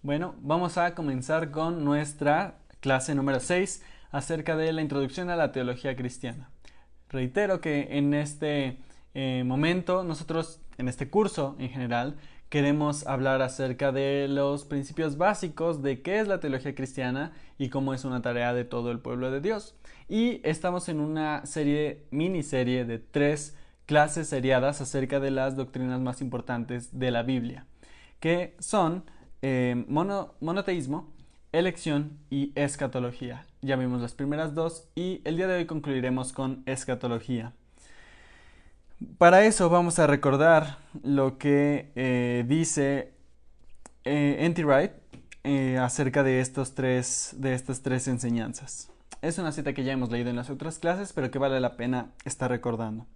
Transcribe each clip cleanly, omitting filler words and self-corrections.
Bueno, vamos a comenzar con nuestra clase número 6 acerca de la introducción a la teología cristiana. Reitero que en este momento, nosotros en este curso en general, queremos hablar acerca de los principios básicos de qué es la teología cristiana y cómo es una tarea de todo el pueblo de Dios. Y estamos en una miniserie de 3 clases seriadas acerca de las doctrinas más importantes de la Biblia, que son monoteísmo, elección y escatología. Ya vimos las primeras dos y el día de hoy concluiremos con escatología. Para eso vamos a recordar lo que dice N.T. Wright acerca de estas tres enseñanzas. Es una cita que ya hemos leído en las otras clases, pero que vale la pena estar recordando.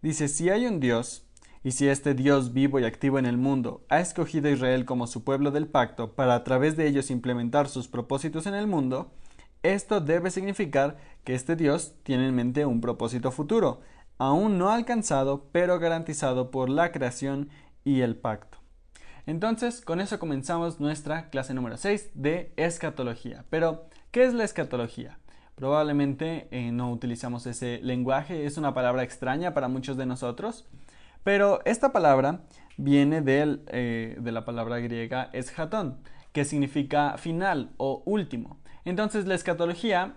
Dice: si hay un Dios, y si este Dios vivo y activo en el mundo ha escogido a Israel como su pueblo del pacto para a través de ellos implementar sus propósitos en el mundo, esto debe significar que este Dios tiene en mente un propósito futuro, aún no alcanzado, pero garantizado por la creación y el pacto. Entonces, con eso comenzamos nuestra clase número 6 de escatología. Pero, ¿qué es la escatología? Probablemente no utilizamos ese lenguaje, es una palabra extraña para muchos de nosotros, pero esta palabra viene de la palabra griega eschatón, que significa final o último. Entonces la escatología,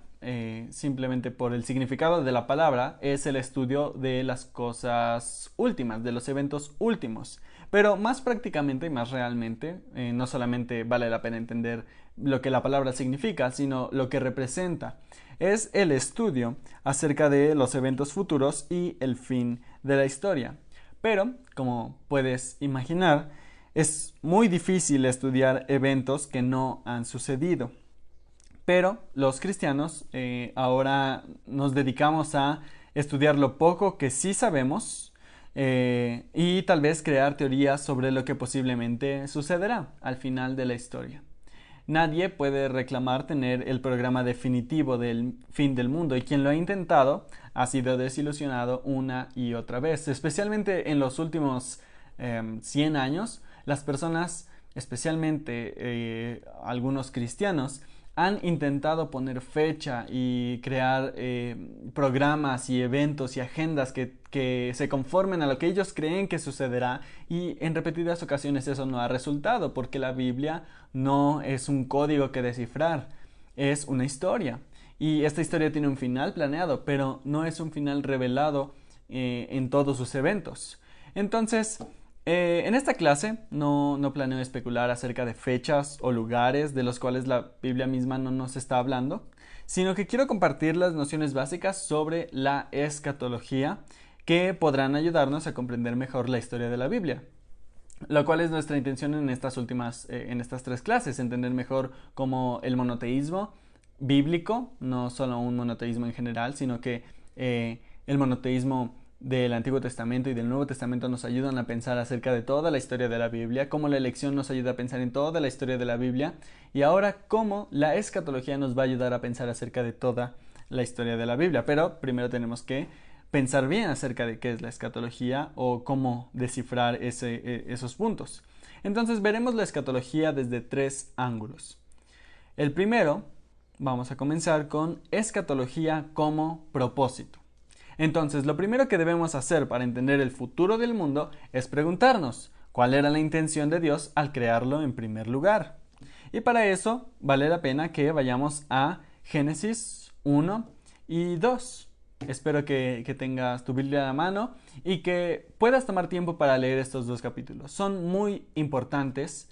simplemente por el significado de la palabra, es el estudio de las cosas últimas, de los eventos últimos. Pero más prácticamente y más realmente, no solamente vale la pena entender lo que la palabra significa, sino lo que representa. Es el estudio acerca de los eventos futuros y el fin de la historia. Pero, como puedes imaginar, es muy difícil estudiar eventos que no han sucedido. Pero los cristianos ahora nos dedicamos a estudiar lo poco que sí sabemos y tal vez crear teorías sobre lo que posiblemente sucederá al final de la historia. Nadie puede reclamar tener el programa definitivo del fin del mundo, y quien lo ha intentado ha sido desilusionado una y otra vez. Especialmente en los últimos 100 años, las personas, especialmente algunos cristianos, han intentado poner fecha y crear programas y eventos y agendas que se conformen a lo que ellos creen que sucederá, y en repetidas ocasiones eso no ha resultado, porque la Biblia no es un código que descifrar, es una historia, y esta historia tiene un final planeado, pero no es un final revelado en todos sus eventos. Entonces, en esta clase no planeo especular acerca de fechas o lugares de los cuales la Biblia misma no nos está hablando, sino que quiero compartir las nociones básicas sobre la escatología que podrán ayudarnos a comprender mejor la historia de la Biblia. Lo cual es nuestra intención en estas 3 clases: entender mejor cómo el monoteísmo bíblico, no solo un monoteísmo en general, sino que el monoteísmo del Antiguo Testamento y del Nuevo Testamento nos ayudan a pensar acerca de toda la historia de la Biblia, cómo la elección nos ayuda a pensar en toda la historia de la Biblia, y ahora cómo la escatología nos va a ayudar a pensar acerca de toda la historia de la Biblia. Pero primero tenemos que pensar bien acerca de qué es la escatología o cómo descifrar esos puntos. Entonces veremos la escatología desde 3 ángulos. El primero, vamos a comenzar con escatología como propósito. Entonces, lo primero que debemos hacer para entender el futuro del mundo es preguntarnos cuál era la intención de Dios al crearlo en primer lugar. Y para eso vale la pena que vayamos a Génesis 1 y 2. Espero que tengas tu Biblia a la mano y que puedas tomar tiempo para leer estos 2 capítulos. Son muy importantes.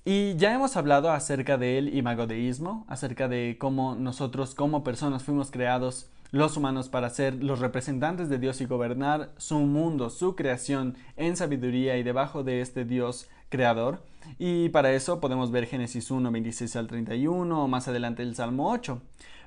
Y ya hemos hablado acerca del imagodeísmo, acerca de cómo nosotros como personas fuimos creados, los humanos, para ser los representantes de Dios y gobernar su mundo, su creación, en sabiduría y debajo de este Dios creador. Y para eso podemos ver Génesis 1, 26 al 31, o más adelante el Salmo 8.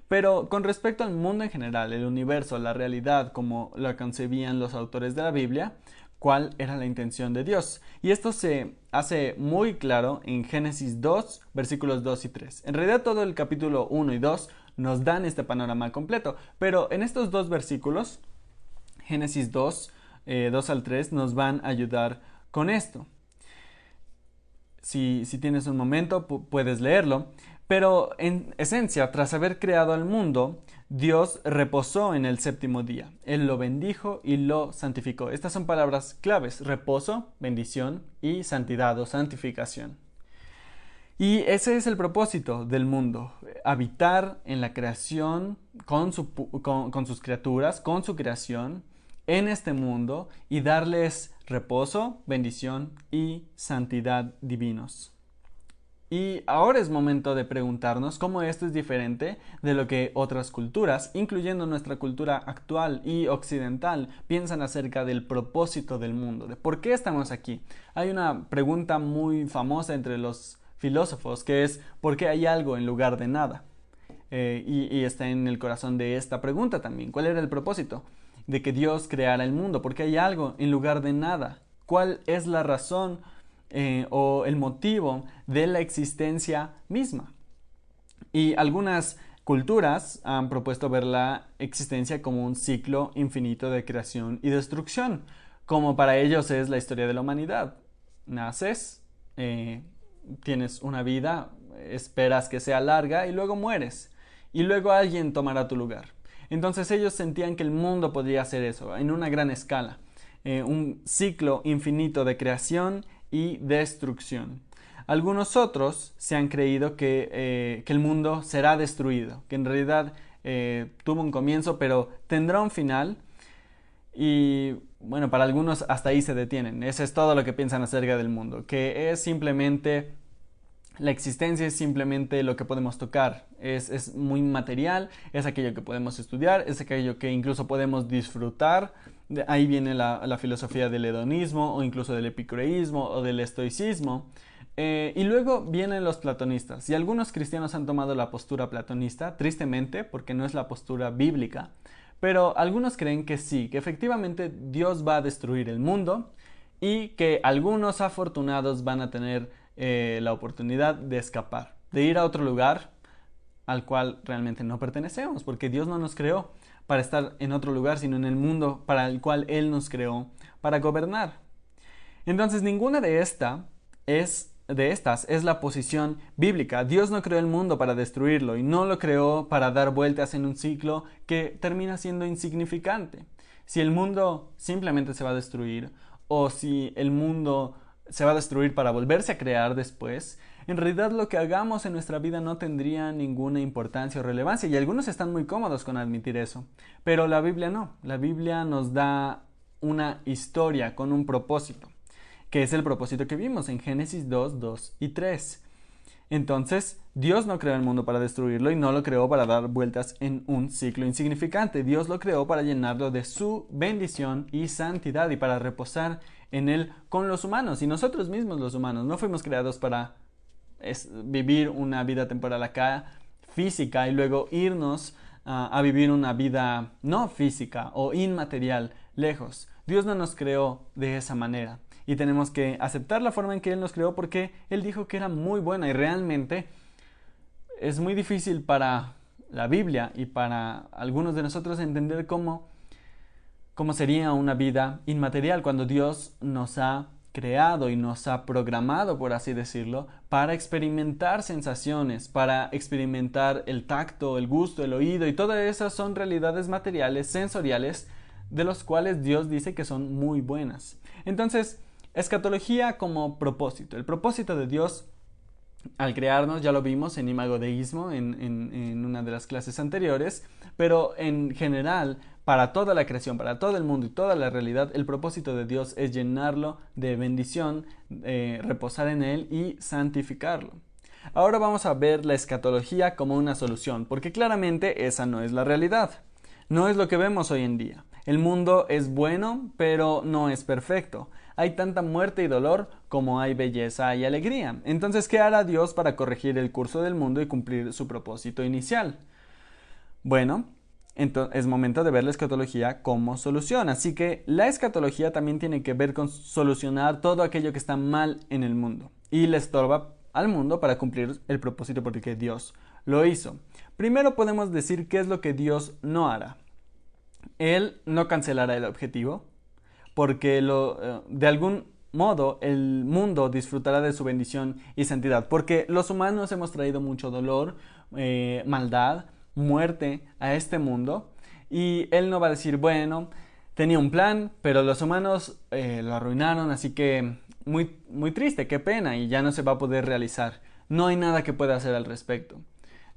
Pero con respecto al mundo en general, el universo, la realidad como la concebían los autores de la Biblia, ¿cuál era la intención de Dios? Y esto se hace muy claro en Génesis 2, versículos 2 y 3. En realidad todo el capítulo 1 y 2 nos dan este panorama completo, pero en estos 2 versículos, Génesis 2, 2 al 3, nos van a ayudar con esto. si tienes un momento, puedes leerlo. Pero en esencia, tras haber creado al mundo, Dios reposó en el séptimo día. Él lo bendijo y lo santificó. Estas son palabras claves: reposo, bendición y santidad o santificación. Y ese es el propósito del mundo: habitar en la creación con sus criaturas, con su creación, en este mundo, y darles reposo, bendición y santidad divinos. Y ahora es momento de preguntarnos cómo esto es diferente de lo que otras culturas, incluyendo nuestra cultura actual y occidental, piensan acerca del propósito del mundo, de por qué estamos aquí. Hay una pregunta muy famosa entre los filósofos que es: ¿por qué hay algo en lugar de nada? Y está en el corazón de esta pregunta también: ¿cuál era el propósito de que Dios creara el mundo? ¿Por qué hay algo en lugar de nada? ¿Cuál es la razón o el motivo de la existencia misma? Y algunas culturas han propuesto ver la existencia como un ciclo infinito de creación y destrucción, como para ellos es la historia de la humanidad. Naces, tienes una vida, esperas que sea larga y luego mueres. Y luego alguien tomará tu lugar. Entonces ellos sentían que el mundo podría ser eso, en una gran escala. Un ciclo infinito de creación y destrucción. Algunos otros se han creído que el mundo será destruido, que en realidad tuvo un comienzo pero tendrá un final. Y bueno, para algunos hasta ahí se detienen. Eso es todo lo que piensan acerca del mundo, que es simplemente la existencia, es simplemente lo que podemos tocar, es muy material, es aquello que podemos estudiar, es aquello que incluso podemos disfrutar. De ahí viene la filosofía del hedonismo o incluso del epicureísmo o del estoicismo. Y luego vienen los platonistas, y algunos cristianos han tomado la postura platonista, tristemente, porque no es la postura bíblica, pero algunos creen que sí, que efectivamente Dios va a destruir el mundo y que algunos afortunados van a tener la oportunidad de escapar, de ir a otro lugar al cual realmente no pertenecemos, porque Dios no nos creó para estar en otro lugar, sino en el mundo para el cual Él nos creó para gobernar. Entonces, ninguna de estas es la posición bíblica. Dios no creó el mundo para destruirlo y no lo creó para dar vueltas en un ciclo que termina siendo insignificante. Si el mundo simplemente se va a destruir, o si el mundo se va a destruir para volverse a crear después, en realidad lo que hagamos en nuestra vida no tendría ninguna importancia o relevancia, y algunos están muy cómodos con admitir eso. Pero la Biblia no. La Biblia nos da una historia con un propósito, que es el propósito que vimos en Génesis 2, 2 y 3. Entonces, Dios no creó el mundo para destruirlo y no lo creó para dar vueltas en un ciclo insignificante. Dios lo creó para llenarlo de su bendición y santidad y para reposar en él con los humanos. Y nosotros mismos, los humanos, no fuimos creados para vivir una vida temporal acá, física, y luego irnos a vivir una vida no física o inmaterial, lejos. Dios no nos creó de esa manera. Y tenemos que aceptar la forma en que Él nos creó, porque Él dijo que era muy buena, y realmente es muy difícil para la Biblia y para algunos de nosotros entender cómo sería una vida inmaterial cuando Dios nos ha creado y nos ha programado, por así decirlo, para experimentar sensaciones, para experimentar el tacto, el gusto, el oído, y todas esas son realidades materiales, sensoriales, de los cuales Dios dice que son muy buenas. Entonces, escatología como propósito. El propósito de Dios al crearnos, ya lo vimos en Imago Deísmo en una de las clases anteriores, pero en general, para toda la creación, para todo el mundo y toda la realidad, el propósito de Dios es llenarlo de bendición, reposar en él y santificarlo. Ahora vamos a ver la escatología como una solución, porque claramente esa no es la realidad. No es lo que vemos hoy en día. El mundo es bueno, pero no es perfecto. Hay tanta muerte y dolor como hay belleza y alegría. Entonces, ¿qué hará Dios para corregir el curso del mundo y cumplir su propósito inicial? Bueno, entonces es momento de ver la escatología como solución. Así que la escatología también tiene que ver con solucionar todo aquello que está mal en el mundo y le estorba al mundo para cumplir el propósito por el que Dios lo hizo. Primero podemos decir qué es lo que Dios no hará. Él no cancelará el objetivo, porque de modo el mundo disfrutará de su bendición y santidad, porque los humanos hemos traído mucho dolor, maldad, muerte a este mundo, y Él no va a decir, bueno, tenía un plan, pero los humanos lo arruinaron, así que muy, muy triste, qué pena, y ya no se va a poder realizar. No hay nada que pueda hacer al respecto.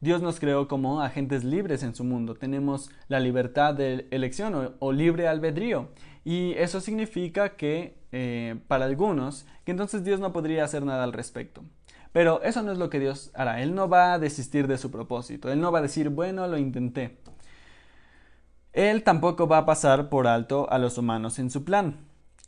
Dios nos creó como agentes libres en su mundo. Tenemos la libertad de elección o libre albedrío. Y eso significa que para algunos, que entonces Dios no podría hacer nada al respecto. Pero eso no es lo que Dios hará. Él no va a desistir de su propósito. Él no va a decir, bueno, lo intenté. Él tampoco va a pasar por alto a los humanos en su plan,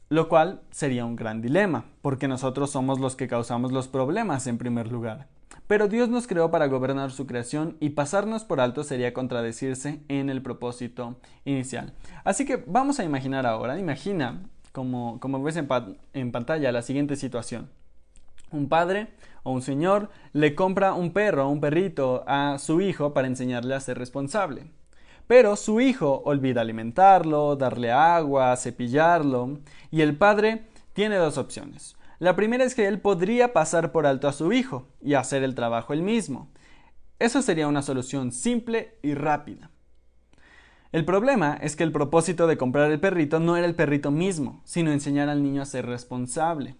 lo cual sería un gran dilema, porque nosotros somos los que causamos los problemas en primer lugar. Pero Dios nos creó para gobernar su creación y pasarnos por alto sería contradecirse en el propósito inicial. Así que vamos a imaginar ahora, imagina como ves en pantalla la siguiente situación. Un padre o un señor le compra un perro o un perrito a su hijo para enseñarle a ser responsable. Pero su hijo olvida alimentarlo, darle agua, cepillarlo, y el padre tiene dos opciones. La primera es que él podría pasar por alto a su hijo y hacer el trabajo él mismo. Eso sería una solución simple y rápida. El problema es que el propósito de comprar el perrito no era el perrito mismo, sino enseñar al niño a ser responsable.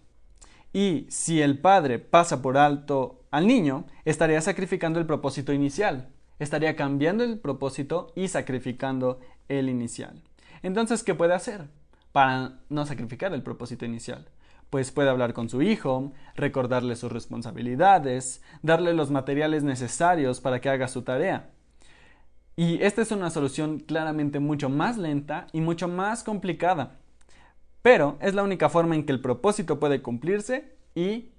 Y si el padre pasa por alto al niño, estaría sacrificando el propósito inicial. Estaría cambiando el propósito y sacrificando el inicial. Entonces, ¿qué puede hacer para no sacrificar el propósito inicial? Pues puede hablar con su hijo, recordarle sus responsabilidades, darle los materiales necesarios para que haga su tarea. Y esta es una solución claramente mucho más lenta y mucho más complicada. Pero es la única forma en que el propósito puede cumplirse y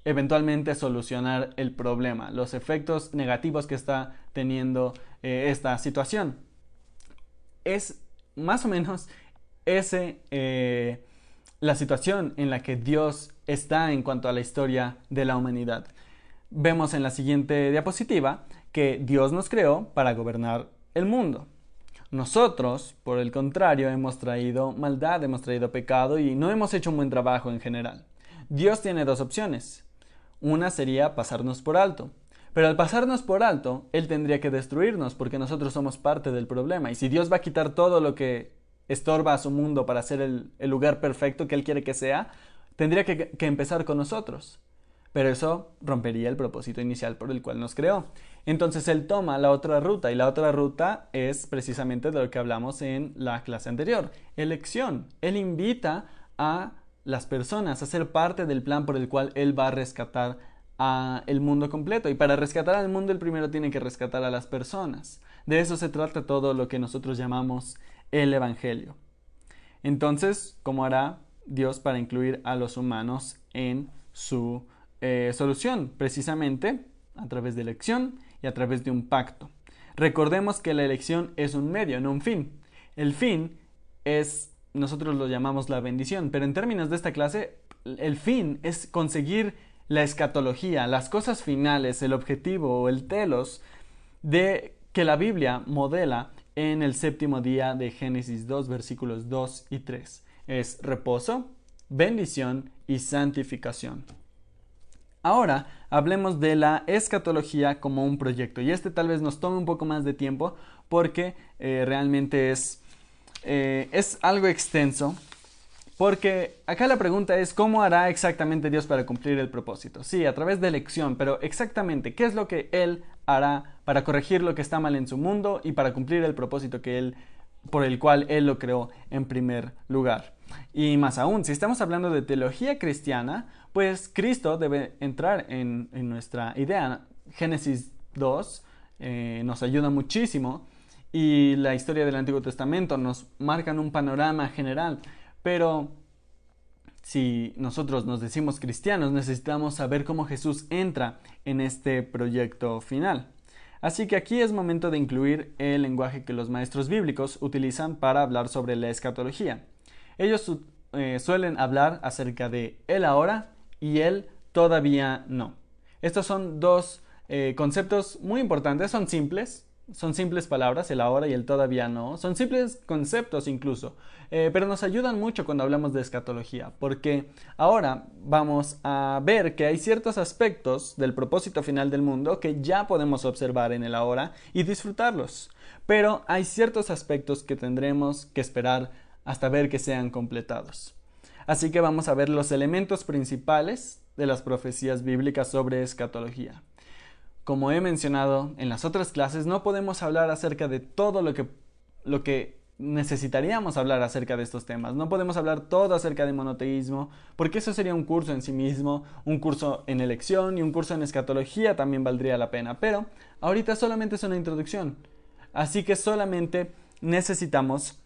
eventualmente solucionar el problema, los efectos negativos que está teniendo esta situación. Es más o menos la situación en la que Dios está en cuanto a la historia de la humanidad. Vemos en la siguiente diapositiva que Dios nos creó para gobernar el mundo. Nosotros, por el contrario, hemos traído maldad, hemos traído pecado y no hemos hecho un buen trabajo en general. Dios tiene dos opciones. Una sería pasarnos por alto. Pero al pasarnos por alto, Él tendría que destruirnos porque nosotros somos parte del problema. Y si Dios va a quitar todo lo que estorba a su mundo para ser el lugar perfecto que Él quiere que sea, tendría que empezar con nosotros. Pero eso rompería el propósito inicial por el cual nos creó. Entonces Él toma la otra ruta y la otra ruta es precisamente de lo que hablamos en la clase anterior. Elección. Él invita a las personas a ser parte del plan por el cual Él va a rescatar al mundo completo. Y para rescatar al mundo, Él primero tiene que rescatar a las personas. De eso se trata todo lo que nosotros llamamos el Evangelio. Entonces, ¿cómo hará Dios para incluir a los humanos en su solución? Precisamente a través de elección y a través de un pacto. Recordemos que la elección es un medio, no un fin. El fin es, nosotros lo llamamos la bendición, pero en términos de esta clase, el fin es conseguir la escatología, las cosas finales, el objetivo o el telos de que la Biblia modela en el séptimo día de Génesis 2, versículos 2 y 3. Es reposo, bendición y santificación. Ahora hablemos de la escatología como un proyecto, y este tal vez nos tome un poco más de tiempo porque realmente es algo extenso, porque acá la pregunta es ¿cómo hará exactamente Dios para cumplir el propósito? Sí, a través de elección, pero exactamente ¿qué es lo que Él hará para corregir lo que está mal en su mundo y para cumplir el propósito por el cual Él lo creó en primer lugar? Y más aún, si estamos hablando de teología cristiana, pues Cristo debe entrar en nuestra idea. Génesis 2 nos ayuda muchísimo y la historia del Antiguo Testamento nos marcan un panorama general. Pero si nosotros nos decimos cristianos, necesitamos saber cómo Jesús entra en este proyecto final. Así que aquí es momento de incluir el lenguaje que los maestros bíblicos utilizan para hablar sobre la escatología. Ellos suelen hablar acerca de el ahora y el todavía no. Estos son dos conceptos muy importantes, son simples, Son simples palabras, el ahora y el todavía no. Son simples conceptos incluso. Pero nos ayudan mucho cuando hablamos de escatología. Porque ahora vamos a ver que hay ciertos aspectos del propósito final del mundo que ya podemos observar en el ahora y disfrutarlos. Pero hay ciertos aspectos que tendremos que esperar hasta ver que sean completados. Así que vamos a ver los elementos principales de las profecías bíblicas sobre escatología. Como he mencionado en las otras clases, no podemos hablar acerca de todo lo que necesitaríamos hablar acerca de estos temas. No podemos hablar todo acerca de monoteísmo, porque eso sería un curso en sí mismo, un curso en elección y un curso en escatología también valdría la pena. Pero ahorita solamente es una introducción. Así que solamente necesitamos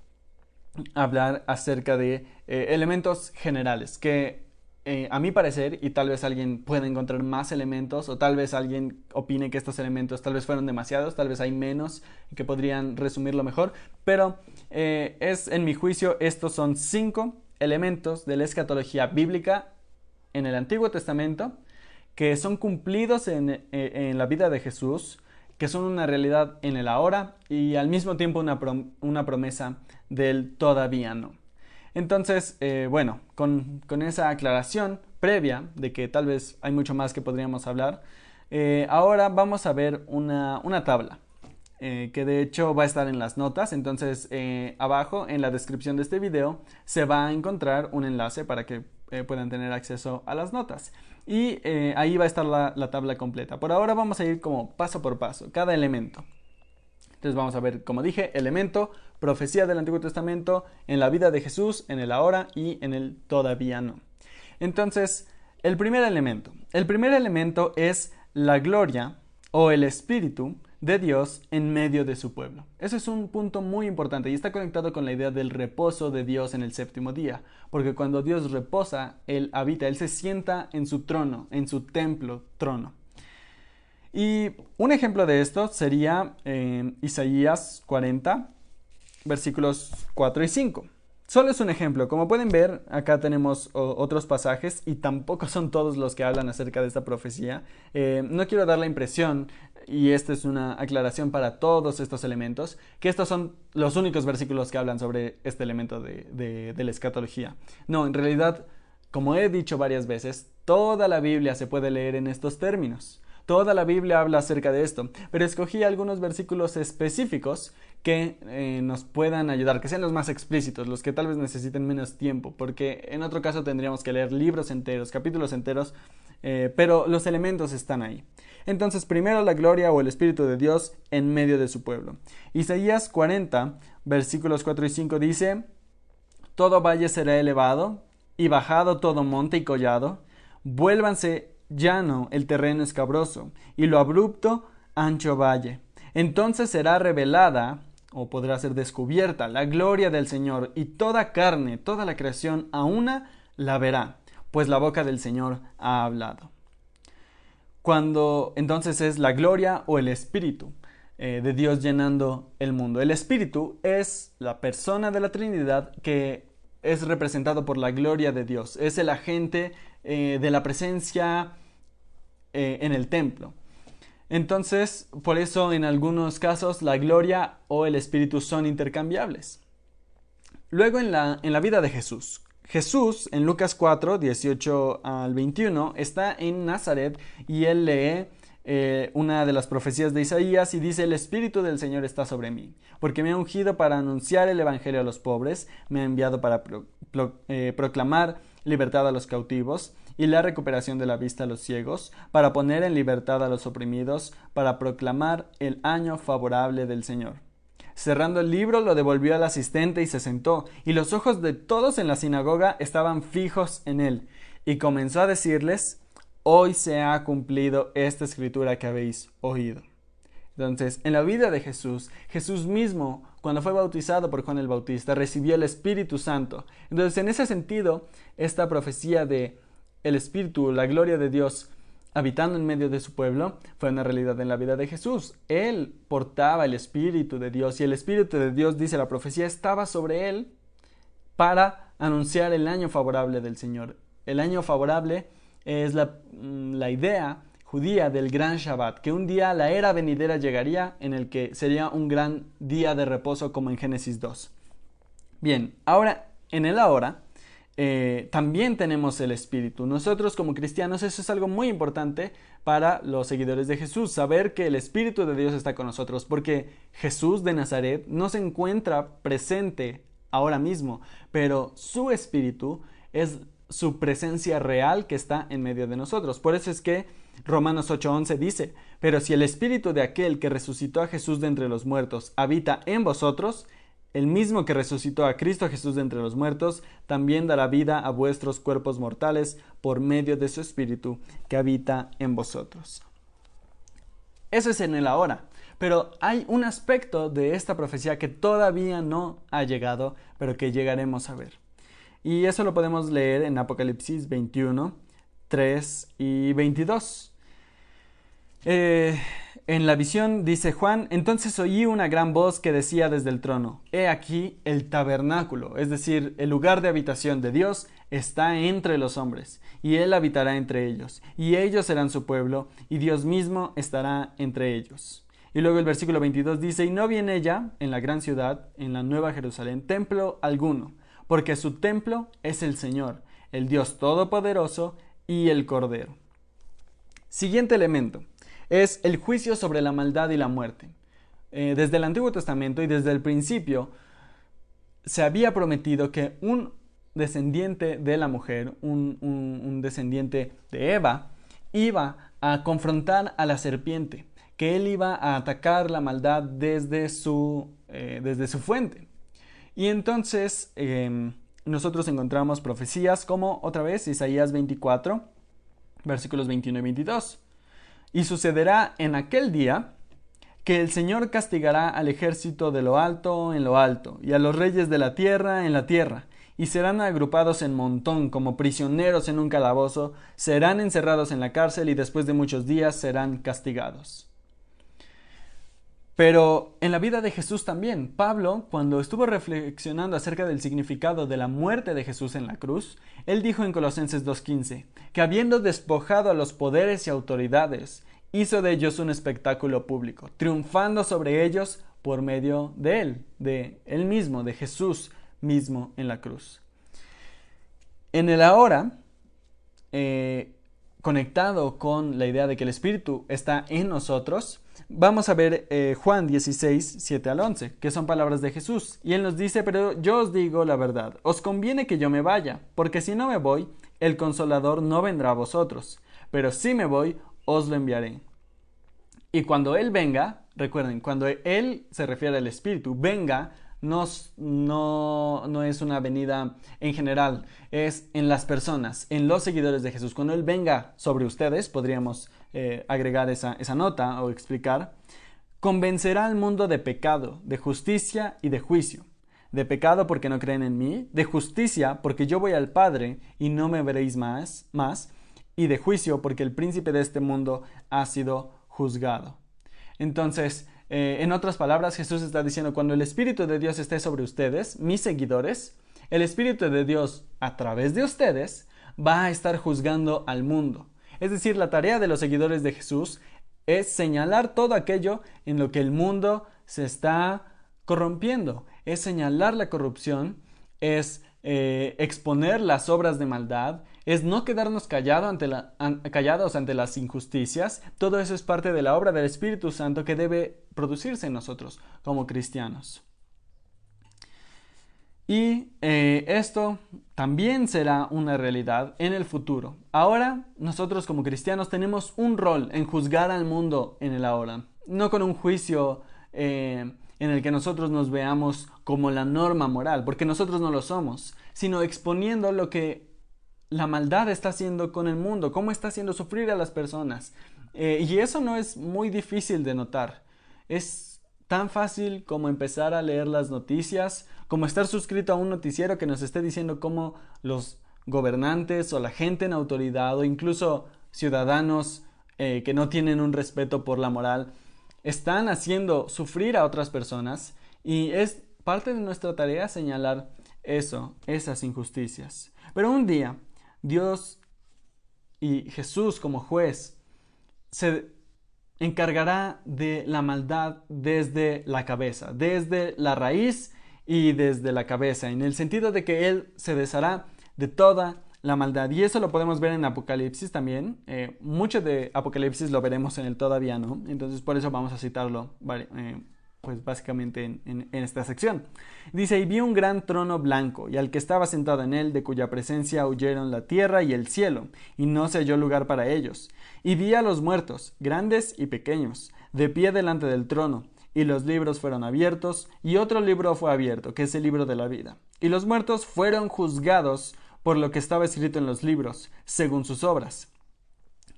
hablar acerca de elementos generales que a mi parecer, y tal vez alguien pueda encontrar más elementos, o tal vez alguien opine que estos elementos tal vez fueron demasiados, tal vez hay menos que podrían resumirlo mejor, pero en mi juicio, estos son 5 elementos de la escatología bíblica en el Antiguo Testamento que son cumplidos en la vida de Jesús, que son una realidad en el ahora y al mismo tiempo una promesa del todavía no. Entonces, bueno, con esa aclaración previa de que tal vez hay mucho más que podríamos hablar, ahora vamos a ver una tabla que de hecho va a estar en las notas. Entonces, abajo en la descripción de este video se va a encontrar un enlace para que puedan tener acceso a las notas. Y ahí va a estar la tabla completa. Por ahora vamos a ir como paso por paso, cada elemento. Entonces vamos a ver, como dije, elemento, profecía del Antiguo Testamento, en la vida de Jesús, en el ahora y en el todavía no. Entonces, el primer elemento es la gloria o el espíritu de Dios en medio de su pueblo. Eso es un punto muy importante y está conectado con la idea del reposo de Dios en el séptimo día, porque cuando Dios reposa, Él habita, Él se sienta en su trono, en su templo, trono. Y un ejemplo de esto sería Isaías 40, versículos 4 y 5. Solo es un ejemplo. Como pueden ver, acá tenemos otros pasajes y tampoco son todos los que hablan acerca de esta profecía. No quiero dar la impresión, y esta es una aclaración para todos estos elementos, que estos son los únicos versículos que hablan sobre este elemento de la escatología. No, en realidad, como he dicho varias veces, toda la Biblia se puede leer en estos términos. Toda la Biblia habla acerca de esto, pero escogí algunos versículos específicos que nos puedan ayudar, que sean los más explícitos, los que tal vez necesiten menos tiempo, porque en otro caso tendríamos que leer libros enteros, capítulos enteros, pero los elementos están ahí. Entonces, primero la gloria o el Espíritu de Dios en medio de su pueblo. Isaías 40, versículos 4 y 5 dice: todo valle será elevado, y bajado todo monte y collado, vuélvanse llano el terreno escabroso, y lo abrupto ancho valle. Entonces será revelada, o podrá ser descubierta, la gloria del Señor, y toda carne, toda la creación a una la verá, pues la boca del Señor ha hablado. Cuando entonces es la gloria o el Espíritu de Dios llenando el mundo. El Espíritu es la persona de la Trinidad que es representado por la gloria de Dios. Es el agente de la presencia en el templo. Entonces, por eso en algunos casos la gloria o el Espíritu son intercambiables. Luego en la vida de Jesús. Jesús en Lucas 4, 18 al 21 está en Nazaret y él lee una de las profecías de Isaías y dice: el Espíritu del Señor está sobre mí, porque me ha ungido para anunciar el Evangelio a los pobres, me ha enviado para proclamar libertad a los cautivos y la recuperación de la vista a los ciegos, para poner en libertad a los oprimidos, para proclamar el año favorable del Señor. Cerrando el libro, lo devolvió al asistente y se sentó, y los ojos de todos en la sinagoga estaban fijos en él, y comenzó a decirles: hoy se ha cumplido esta escritura que habéis oído. Entonces, en la vida de Jesús, Jesús mismo, cuando fue bautizado por Juan el Bautista, recibió el Espíritu Santo. Entonces, en ese sentido, esta profecía de el Espíritu, la gloria de Dios habitando en medio de su pueblo, fue una realidad en la vida de Jesús. Él portaba el Espíritu de Dios, y el Espíritu de Dios, dice la profecía, estaba sobre él para anunciar el año favorable del Señor. El año favorable es la idea judía del gran Shabbat, que un día la era venidera llegaría en el que sería un gran día de reposo como en Génesis 2. Bien, ahora, en el ahora, también tenemos el Espíritu. Nosotros como cristianos, eso es algo muy importante para los seguidores de Jesús, saber que el Espíritu de Dios está con nosotros, porque Jesús de Nazaret no se encuentra presente ahora mismo, pero su Espíritu es su presencia real que está en medio de nosotros. Por eso es que Romanos 8:11 dice: pero si el Espíritu de aquel que resucitó a Jesús de entre los muertos habita en vosotros, el mismo que resucitó a Cristo Jesús de entre los muertos, también dará vida a vuestros cuerpos mortales por medio de su Espíritu que habita en vosotros. Eso es en el ahora. Pero hay un aspecto de esta profecía que todavía no ha llegado, pero que llegaremos a ver. Y eso lo podemos leer en Apocalipsis 21, 3 y 22. En la visión dice Juan: entonces oí una gran voz que decía desde el trono: he aquí el tabernáculo, es decir, el lugar de habitación de Dios, está entre los hombres, y Él habitará entre ellos, y ellos serán su pueblo, y Dios mismo estará entre ellos. Y luego el versículo 22 dice: y no vi en ella, en la gran ciudad, en la nueva Jerusalén, templo alguno, porque su templo es el Señor, el Dios Todopoderoso y el Cordero. Siguiente elemento es el juicio sobre la maldad y la muerte. Desde el Antiguo Testamento y desde el principio se había prometido que un descendiente de la mujer, un descendiente de Eva, iba a confrontar a la serpiente, que él iba a atacar la maldad desde su fuente. Y entonces nosotros encontramos profecías como otra vez Isaías 24, versículos 21 y 22. Y sucederá en aquel día que el Señor castigará al ejército de lo alto en lo alto, y a los reyes de la tierra en la tierra, y serán agrupados en montón como prisioneros en un calabozo, serán encerrados en la cárcel y después de muchos días serán castigados. Pero en la vida de Jesús también, Pablo, cuando estuvo reflexionando acerca del significado de la muerte de Jesús en la cruz, él dijo en Colosenses 2:15, que habiendo despojado a los poderes y autoridades, hizo de ellos un espectáculo público, triunfando sobre ellos por medio de él mismo, de Jesús mismo en la cruz. En el ahora, conectado con la idea de que el Espíritu está en nosotros, vamos a ver Juan 16, 7 al 11, que son palabras de Jesús. Y Él nos dice: pero yo os digo la verdad, os conviene que yo me vaya, porque si no me voy, el Consolador no vendrá a vosotros, pero si me voy, os lo enviaré. Y cuando Él venga, recuerden, cuando Él se refiere al Espíritu, venga, no es una venida en general, es en las personas, en los seguidores de Jesús. Cuando Él venga sobre ustedes, podríamos agregar esa nota o explicar: convencerá al mundo de pecado, de justicia y de juicio. De pecado porque no creen en mí, de justicia porque yo voy al Padre y no me veréis más, y de juicio porque el príncipe de este mundo ha sido juzgado. Entonces, en otras palabras, Jesús está diciendo: cuando el Espíritu de Dios esté sobre ustedes, mis seguidores, el Espíritu de Dios a través de ustedes va a estar juzgando al mundo. Es decir, la tarea de los seguidores de Jesús es señalar todo aquello en lo que el mundo se está corrompiendo, es señalar la corrupción, es exponer las obras de maldad, es no quedarnos callados ante las injusticias. Todo eso es parte de la obra del Espíritu Santo que debe producirse en nosotros como cristianos. Y esto también será una realidad en el futuro. Ahora, nosotros como cristianos tenemos un rol en juzgar al mundo en el ahora, no con un juicio en el que nosotros nos veamos como la norma moral, porque nosotros no lo somos, sino exponiendo lo que la maldad está haciendo con el mundo, cómo está haciendo sufrir a las personas. Y eso no es muy difícil de notar. Es tan fácil como empezar a leer las noticias, como estar suscrito a un noticiero que nos esté diciendo cómo los gobernantes o la gente en autoridad o incluso ciudadanos que no tienen un respeto por la moral están haciendo sufrir a otras personas, y es parte de nuestra tarea señalar esas injusticias. Pero un día Dios y Jesús como juez se encargará de la maldad desde la cabeza, desde la raíz y desde la cabeza, en el sentido de que Él se deshará de toda la maldad. Y eso lo podemos ver en Apocalipsis también. Mucho de Apocalipsis lo veremos en el todavía no. Entonces por eso vamos a citarlo pues básicamente en esta sección. Dice: y vi un gran trono blanco, y al que estaba sentado en él, de cuya presencia huyeron la tierra y el cielo, y no se halló lugar para ellos. Y vi a los muertos, grandes y pequeños, de pie delante del trono, y los libros fueron abiertos, y otro libro fue abierto, que es el libro de la vida. Y los muertos fueron juzgados por lo que estaba escrito en los libros, según sus obras.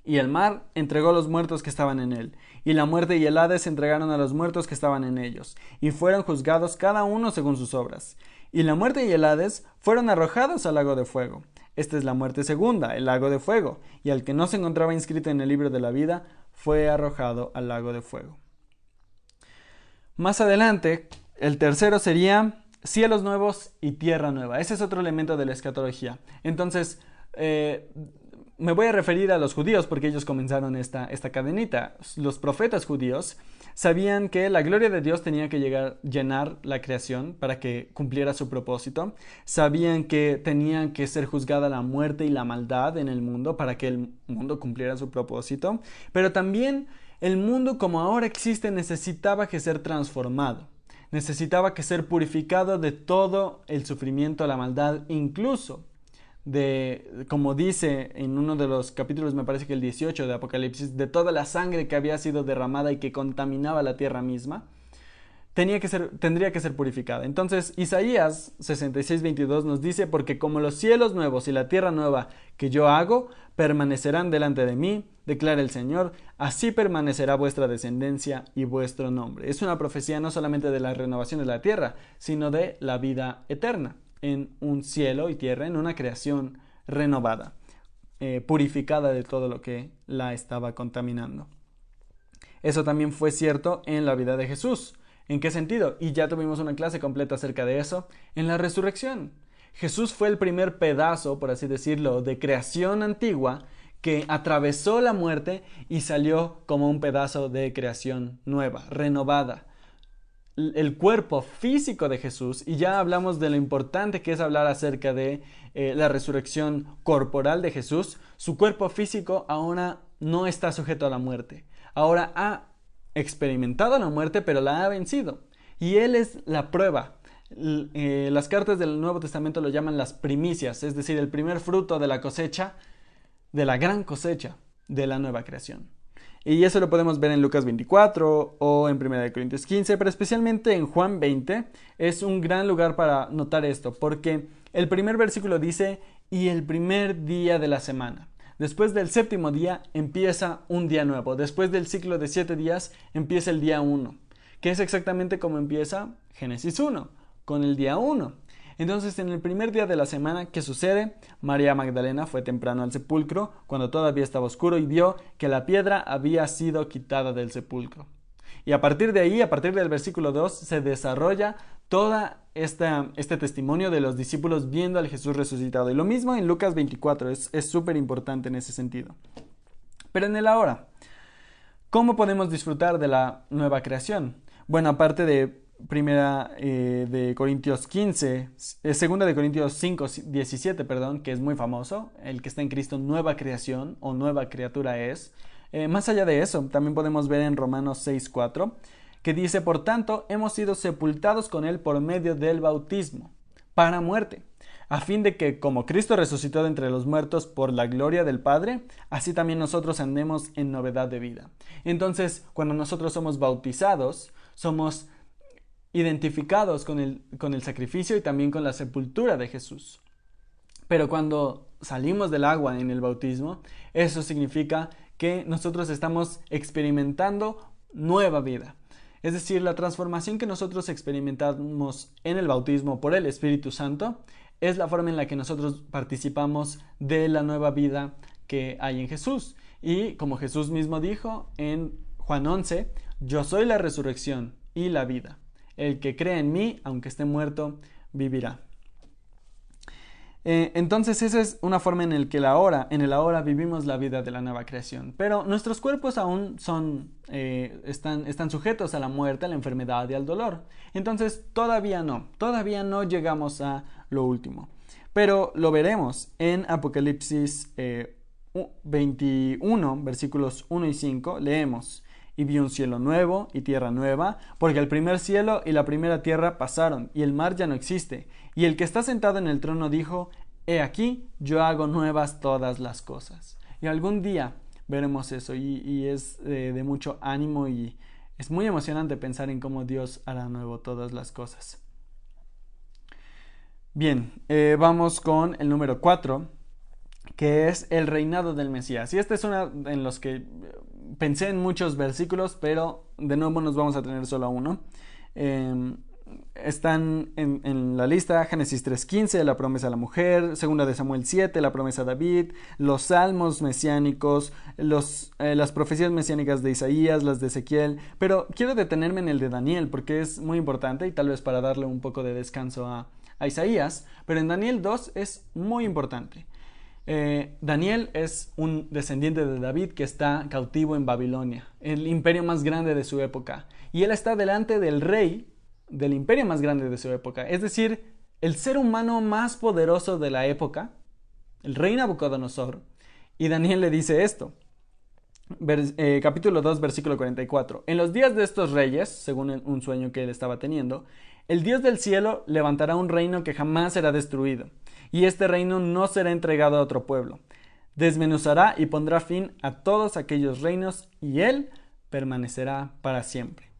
Y el mar entregó los muertos que estaban en él, y la muerte y el Hades entregaron a los muertos que estaban en ellos, y fueron juzgados cada uno según sus obras. Y la muerte y el Hades fueron arrojados al lago de fuego. Esta es la muerte segunda, el lago de fuego, y al que no se encontraba inscrito en el libro de la vida, fue arrojado al lago de fuego. Más adelante, el tercero sería cielos nuevos y tierra nueva. Ese es otro elemento de la escatología. Entonces, me voy a referir a los judíos porque ellos comenzaron esta cadenita. Los profetas judíos sabían que la gloria de Dios tenía que llenar la creación para que cumpliera su propósito. Sabían que tenían que ser juzgada la muerte y la maldad en el mundo para que el mundo cumpliera su propósito. Pero también el mundo como ahora existe necesitaba que ser transformado. Necesitaba que ser purificado de todo el sufrimiento, la maldad, incluso como dice en uno de los capítulos, me parece que el 18 de Apocalipsis, de toda la sangre que había sido derramada y que contaminaba la tierra misma, tendría que ser purificada. Entonces Isaías 66:22 nos dice: porque como los cielos nuevos y la tierra nueva que yo hago permanecerán delante de mí, declara el Señor, así permanecerá vuestra descendencia y vuestro nombre. Es una profecía no solamente de la renovación de la tierra, sino de la vida eterna en un cielo y tierra, en una creación renovada, purificada de todo lo que la estaba contaminando. Eso también fue cierto en la vida de Jesús. ¿En qué sentido? Y ya tuvimos una clase completa acerca de eso en la resurrección. Jesús fue el primer pedazo, por así decirlo, de creación antigua que atravesó la muerte y salió como un pedazo de creación nueva, renovada. El cuerpo físico de Jesús, y ya hablamos de lo importante que es hablar acerca de la resurrección corporal de Jesús. Su cuerpo físico ahora no está sujeto a la muerte. Ahora ha experimentado la muerte, pero la ha vencido. Y Él es la prueba. Las cartas del Nuevo Testamento lo llaman las primicias, es decir, el primer fruto de la cosecha, de la gran cosecha de la nueva creación. Y eso lo podemos ver en Lucas 24 o en 1 Corintios 15, pero especialmente en Juan 20 es un gran lugar para notar esto, porque el primer versículo dice: y el primer día de la semana. Después del séptimo día empieza un día nuevo. Después del ciclo de 7 días empieza el día 1, que es exactamente como empieza Génesis 1, con el día 1. Entonces, en el primer día de la semana, ¿qué sucede? María Magdalena fue temprano al sepulcro, cuando todavía estaba oscuro, y vio que la piedra había sido quitada del sepulcro. Y a partir de ahí, a partir del versículo 2, se desarrolla todo este testimonio de los discípulos viendo al Jesús resucitado. Y lo mismo en Lucas 24, es súper importante en ese sentido. Pero en el ahora, ¿cómo podemos disfrutar de la nueva creación? Bueno, aparte de Primera de Corintios 15, Segunda de Corintios 5, 17, que es muy famoso, el que está en Cristo, nueva creación o nueva criatura es. Más allá de eso, también podemos ver en Romanos 6:4, que dice: por tanto, hemos sido sepultados con Él por medio del bautismo, para muerte, a fin de que, como Cristo resucitó de entre los muertos por la gloria del Padre, así también nosotros andemos en novedad de vida. Entonces, cuando nosotros somos bautizados, somos identificados con el sacrificio y también con la sepultura de Jesús. Pero cuando salimos del agua en el bautismo, eso significa que nosotros estamos experimentando nueva vida. Es decir, la transformación que nosotros experimentamos en el bautismo por el Espíritu Santo es la forma en la que nosotros participamos de la nueva vida que hay en Jesús. Y como Jesús mismo dijo en Juan 11, yo soy la resurrección y la vida. El que cree en mí, aunque esté muerto, vivirá. Entonces esa es una forma en en el ahora vivimos la vida de la nueva creación. Pero nuestros cuerpos aún están sujetos a la muerte, a la enfermedad y al dolor. Entonces todavía no llegamos a lo último. Pero lo veremos en Apocalipsis 21, versículos 1 y 5, leemos: y vi un cielo nuevo y tierra nueva, porque el primer cielo y la primera tierra pasaron, y el mar ya no existe. Y el que está sentado en el trono dijo: he aquí, yo hago nuevas todas las cosas. Y algún día veremos eso, y es de mucho ánimo, y es muy emocionante pensar en cómo Dios hará nuevo todas las cosas. Bien, vamos con el número 4, que es el reinado del Mesías. Y este es uno en los que pensé en muchos versículos, pero de nuevo nos vamos a tener solo uno. Están en la lista Génesis 3:15, la promesa a la mujer; 2 de Samuel 7, la promesa a David; los salmos mesiánicos; las profecías mesiánicas de Isaías, las de Ezequiel. Pero quiero detenerme en el de Daniel, porque es muy importante, y tal vez para darle un poco de descanso a Isaías, pero en Daniel 2 es muy importante. Daniel es un descendiente de David que está cautivo en Babilonia, el imperio más grande de su época, y él está delante del rey del imperio más grande de su época, es decir, el ser humano más poderoso de la época, el rey Nabucodonosor, y Daniel le dice esto. Capítulo 2, versículo 44. En los días de estos reyes, según un sueño que él estaba teniendo, el Dios del cielo levantará un reino que jamás será destruido, y este reino no será entregado a otro pueblo. Desmenuzará y pondrá fin a todos aquellos reinos, y él permanecerá para siempre.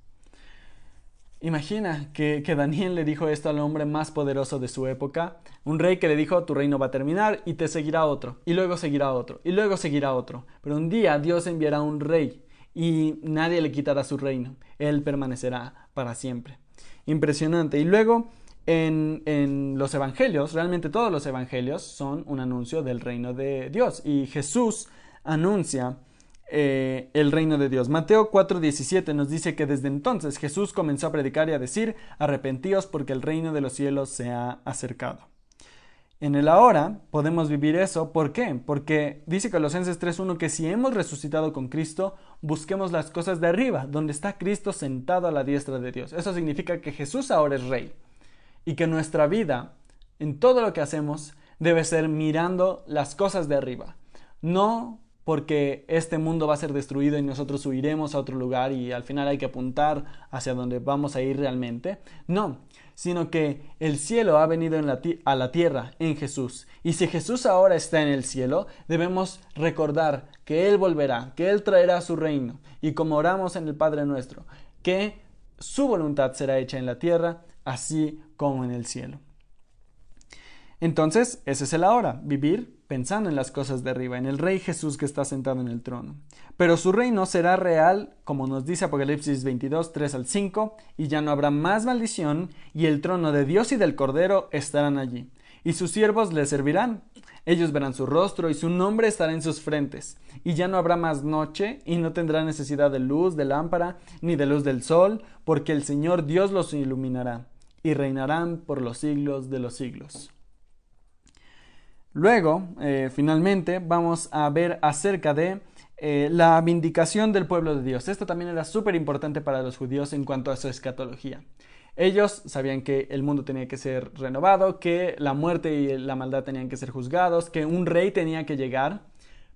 Imagina que Daniel le dijo esto al hombre más poderoso de su época, un rey que le dijo: tu reino va a terminar y te seguirá otro, y luego seguirá otro, y luego seguirá otro. Pero un día Dios enviará un rey y nadie le quitará su reino, él permanecerá para siempre. Impresionante. Y luego en los evangelios, realmente todos los evangelios son un anuncio del reino de Dios, y Jesús anuncia el reino de Dios. Mateo 4:17 nos dice que desde entonces Jesús comenzó a predicar y a decir: arrepentíos porque el reino de los cielos se ha acercado. En el ahora podemos vivir eso. ¿Por qué? Porque dice Colosenses 3:1 que si hemos resucitado con Cristo, busquemos las cosas de arriba, donde está Cristo sentado a la diestra de Dios. Eso significa que Jesús ahora es rey, y que nuestra vida, en todo lo que hacemos, debe ser mirando las cosas de arriba. No porque este mundo va a ser destruido y nosotros huiremos a otro lugar y al final hay que apuntar hacia donde vamos a ir realmente. No, sino que el cielo ha venido a la tierra en Jesús. Y si Jesús ahora está en el cielo, debemos recordar que Él volverá, que Él traerá su reino. Y como oramos en el Padre Nuestro, que su voluntad será hecha en la tierra, así como en el cielo. Entonces, ese es el ahora, vivir pensando en las cosas de arriba, en el Rey Jesús que está sentado en el trono. Pero su reino será real, como nos dice Apocalipsis 22, 3 al 5, y ya no habrá más maldición, y el trono de Dios y del Cordero estarán allí, y sus siervos le servirán. Ellos verán su rostro, y su nombre estará en sus frentes, y ya no habrá más noche, y no tendrá necesidad de luz, de lámpara, ni de luz del sol, porque el Señor Dios los iluminará, y reinarán por los siglos de los siglos. Luego, finalmente, vamos a ver acerca de la vindicación del pueblo de Dios. Esto también era súper importante para los judíos en cuanto a su escatología. Ellos sabían que el mundo tenía que ser renovado, que la muerte y la maldad tenían que ser juzgados, que un rey tenía que llegar.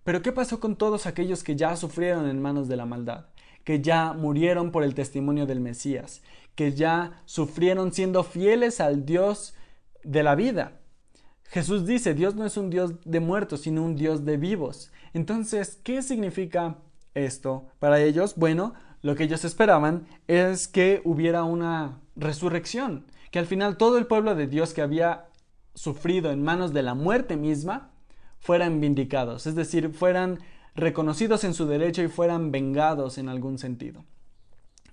Pero ¿qué pasó con todos aquellos que ya sufrieron en manos de la maldad? Que ya murieron por el testimonio del Mesías, que ya sufrieron siendo fieles al Dios de la vida. Jesús dice: Dios no es un Dios de muertos, sino un Dios de vivos. Entonces, ¿qué significa esto para ellos? Bueno, lo que ellos esperaban es que hubiera una resurrección, que al final todo el pueblo de Dios que había sufrido en manos de la muerte misma fueran vindicados, es decir, fueran reconocidos en su derecho y fueran vengados en algún sentido.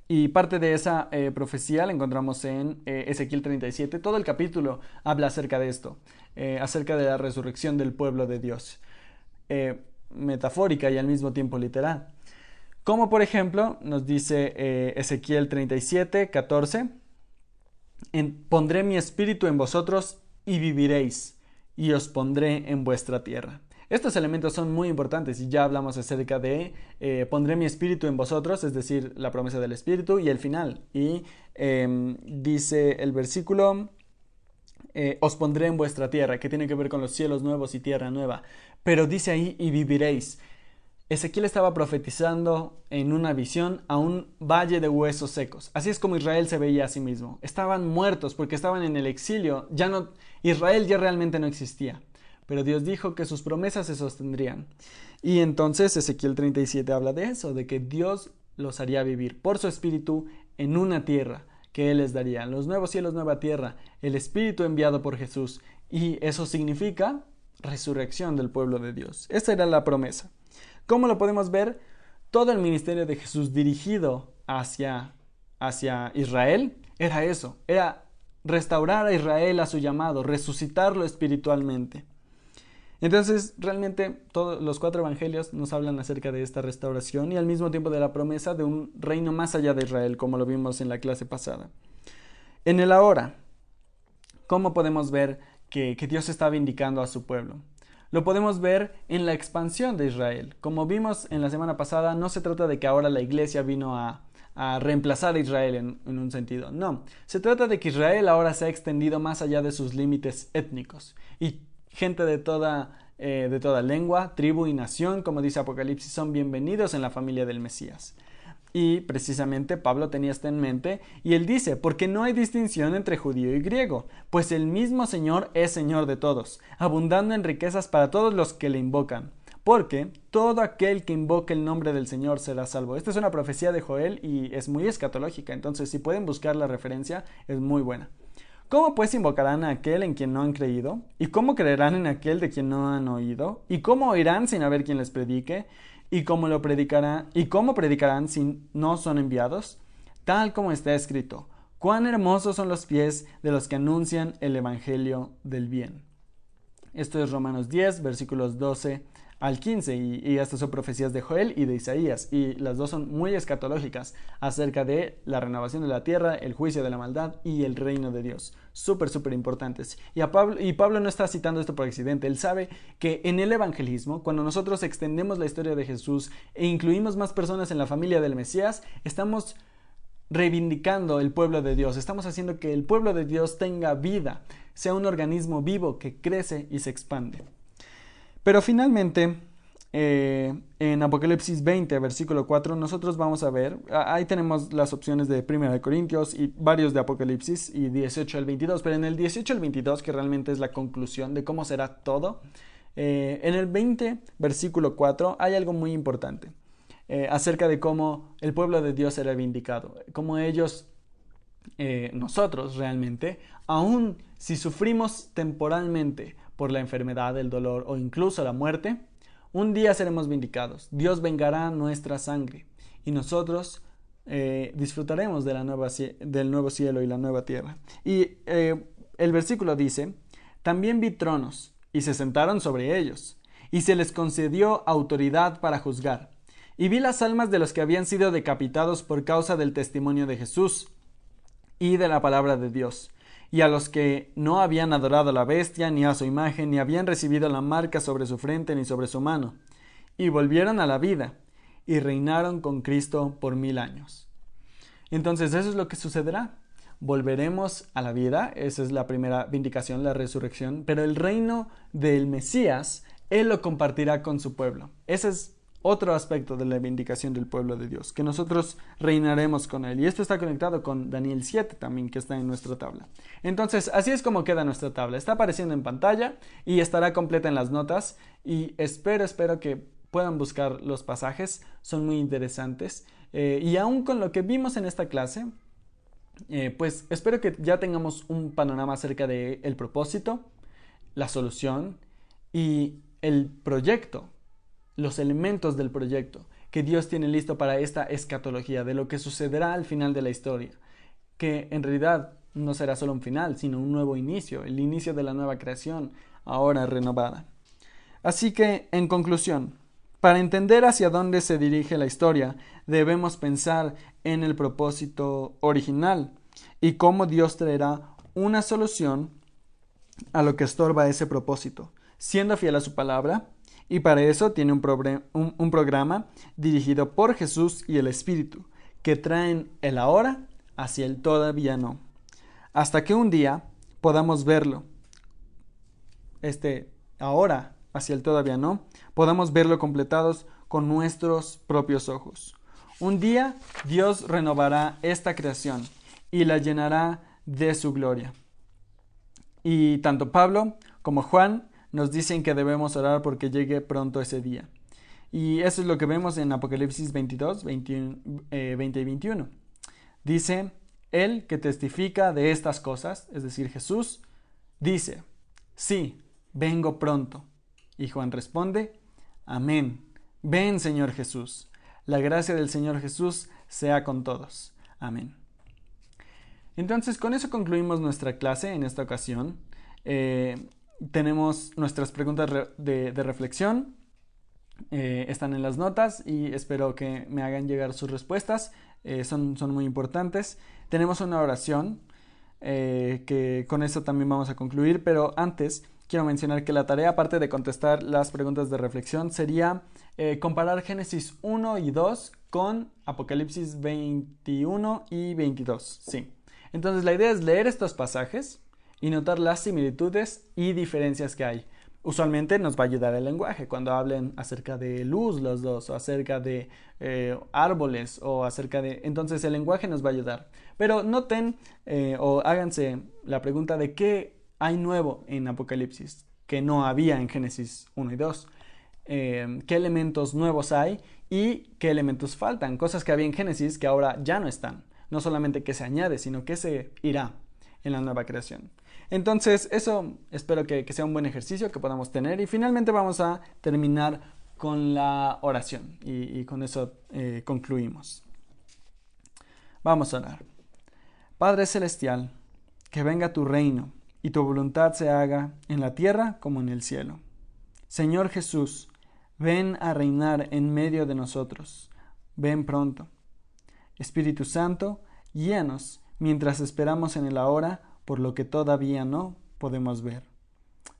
Y parte de esa profecía la encontramos en Ezequiel 37. Todo el capítulo habla acerca de esto, acerca de la resurrección del pueblo de Dios, metafórica y al mismo tiempo literal. Como por ejemplo nos dice Ezequiel 37, 14, pondré mi espíritu en vosotros y viviréis, y os pondré en vuestra tierra. Estos elementos son muy importantes y ya hablamos acerca de pondré mi espíritu en vosotros, es decir, la promesa del espíritu y el final. Y dice el versículo, os pondré en vuestra tierra, que tiene que ver con los cielos nuevos y tierra nueva. Pero dice ahí, y viviréis. Ezequiel estaba profetizando en una visión a un valle de huesos secos. Así es como Israel se veía a sí mismo. Estaban muertos porque estaban en el exilio. Israel ya realmente no existía. Pero Dios dijo que sus promesas se sostendrían. Y entonces Ezequiel 37 habla de eso, de que Dios los haría vivir por su espíritu en una tierra que Él les daría. Los nuevos cielos, nueva tierra, el espíritu enviado por Jesús. Y eso significa resurrección del pueblo de Dios. Esa era la promesa. ¿Cómo lo podemos ver? Todo el ministerio de Jesús dirigido hacia Israel era eso, era restaurar a Israel a su llamado, resucitarlo espiritualmente. Entonces, realmente todos los 4 evangelios nos hablan acerca de esta restauración y al mismo tiempo de la promesa de un reino más allá de Israel, como lo vimos en la clase pasada. En el ahora, ¿cómo podemos ver que Dios está vindicando a su pueblo? Lo podemos ver en la expansión de Israel. Como vimos en la semana pasada, no se trata de que ahora la iglesia vino a reemplazar a Israel en un sentido. No, se trata de que Israel ahora se ha extendido más allá de sus límites étnicos. Y gente de toda lengua, tribu y nación, como dice Apocalipsis, son bienvenidos en la familia del Mesías. Y precisamente Pablo tenía esto en mente y él dice, porque no hay distinción entre judío y griego, pues el mismo Señor es Señor de todos, abundando en riquezas para todos los que le invocan, porque todo aquel que invoque el nombre del Señor será salvo. Esta es una profecía de Joel y es muy escatológica, entonces si pueden buscar la referencia es muy buena. ¿Cómo pues invocarán a aquel en quien no han creído? ¿Y cómo creerán en aquel de quien no han oído? ¿Y cómo oirán sin haber quien les predique? ¿Y cómo predicarán si no son enviados? Tal como está escrito, cuán hermosos son los pies de los que anuncian el evangelio del bien. Esto es Romanos 10, versículos 12 al 15, y estas son profecías de Joel y de Isaías, y las dos son muy escatológicas acerca de la renovación de la tierra, el juicio de la maldad y el reino de Dios. Súper importantes. Y Pablo no está citando esto por accidente. Él sabe que en el evangelismo, cuando nosotros extendemos la historia de Jesús e incluimos más personas en la familia del Mesías, estamos reivindicando el pueblo de Dios. Estamos haciendo que el pueblo de Dios tenga vida, sea un organismo vivo que crece y se expande. Pero finalmente, en Apocalipsis 20, versículo 4, nosotros vamos a ver, ahí tenemos las opciones de 1 Corintios y varios de Apocalipsis y 18 al 22, pero en el 18 al 22, que realmente es la conclusión de cómo será todo, en el 20, versículo 4, hay algo muy importante acerca de cómo el pueblo de Dios será vindicado, cómo ellos, nosotros realmente, aun si sufrimos temporalmente por la enfermedad, el dolor o incluso la muerte, un día seremos vindicados. Dios vengará nuestra sangre y nosotros disfrutaremos del nuevo cielo y la nueva tierra. Y el versículo dice, también vi tronos y se sentaron sobre ellos y se les concedió autoridad para juzgar. Y vi las almas de los que habían sido decapitados por causa del testimonio de Jesús y de la palabra de Dios, y a los que no habían adorado a la bestia, ni a su imagen, ni habían recibido la marca sobre su frente ni sobre su mano, y volvieron a la vida, y reinaron con Cristo por 1000 años. Entonces eso es lo que sucederá. Volveremos a la vida, esa es la primera vindicación, la resurrección, pero el reino del Mesías, Él lo compartirá con su pueblo. Ese es otro aspecto de la vindicación del pueblo de Dios, que nosotros reinaremos con Él. Y esto está conectado con Daniel 7 también, que está en nuestra tabla. Entonces, así es como queda nuestra tabla. Está apareciendo en pantalla y estará completa en las notas. Y espero que puedan buscar los pasajes. Son muy interesantes. Y aún con lo que vimos en esta clase, pues espero que ya tengamos un panorama acerca del propósito, la solución y el proyecto, los elementos del proyecto que Dios tiene listo para esta escatología, de lo que sucederá al final de la historia, que en realidad no será solo un final, sino un nuevo inicio, el inicio de la nueva creación, ahora renovada. Así que, en conclusión, para entender hacia dónde se dirige la historia, debemos pensar en el propósito original y cómo Dios traerá una solución a lo que estorba ese propósito, siendo fiel a su palabra, y para eso tiene un programa dirigido por Jesús y el Espíritu, que traen el ahora hacia el todavía no, hasta que un día podamos verlo, ahora hacia el todavía no, podamos verlo completados con nuestros propios ojos. Un día Dios renovará esta creación y la llenará de su gloria. Y tanto Pablo como Juan nos dicen que debemos orar porque llegue pronto ese día. Y eso es lo que vemos en Apocalipsis 22, 20 y 21. Dice, Él que testifica de estas cosas, es decir, Jesús, dice, sí, vengo pronto. Y Juan responde, amén. Ven, Señor Jesús. La gracia del Señor Jesús sea con todos. Amén. Entonces, con eso concluimos nuestra clase en esta ocasión. Tenemos nuestras preguntas de reflexión. Están en las notas y espero que me hagan llegar sus respuestas. Son muy importantes. Tenemos una oración que con eso también vamos a concluir, pero antes quiero mencionar que la tarea, aparte de contestar las preguntas de reflexión, sería comparar Génesis 1 y 2 con Apocalipsis 21 y 22. Sí. Entonces la idea es leer estos pasajes y notar las similitudes y diferencias que hay. Usualmente nos va a ayudar el lenguaje cuando hablen acerca de luz los dos, o acerca de árboles, o acerca de... Entonces el lenguaje nos va a ayudar. Pero noten o háganse la pregunta de qué hay nuevo en Apocalipsis que no había en Génesis 1 y 2. Qué elementos nuevos hay y qué elementos faltan. Cosas que había en Génesis que ahora ya no están. No solamente que se añade, sino que se irá en la nueva creación. Entonces, eso espero que sea un buen ejercicio que podamos tener. Y finalmente vamos a terminar con la oración. Y con eso concluimos. Vamos a orar. Padre Celestial, que venga tu reino y tu voluntad se haga en la tierra como en el cielo. Señor Jesús, ven a reinar en medio de nosotros. Ven pronto. Espíritu Santo, guíanos mientras esperamos en el ahora por lo que todavía no podemos ver.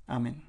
Amén.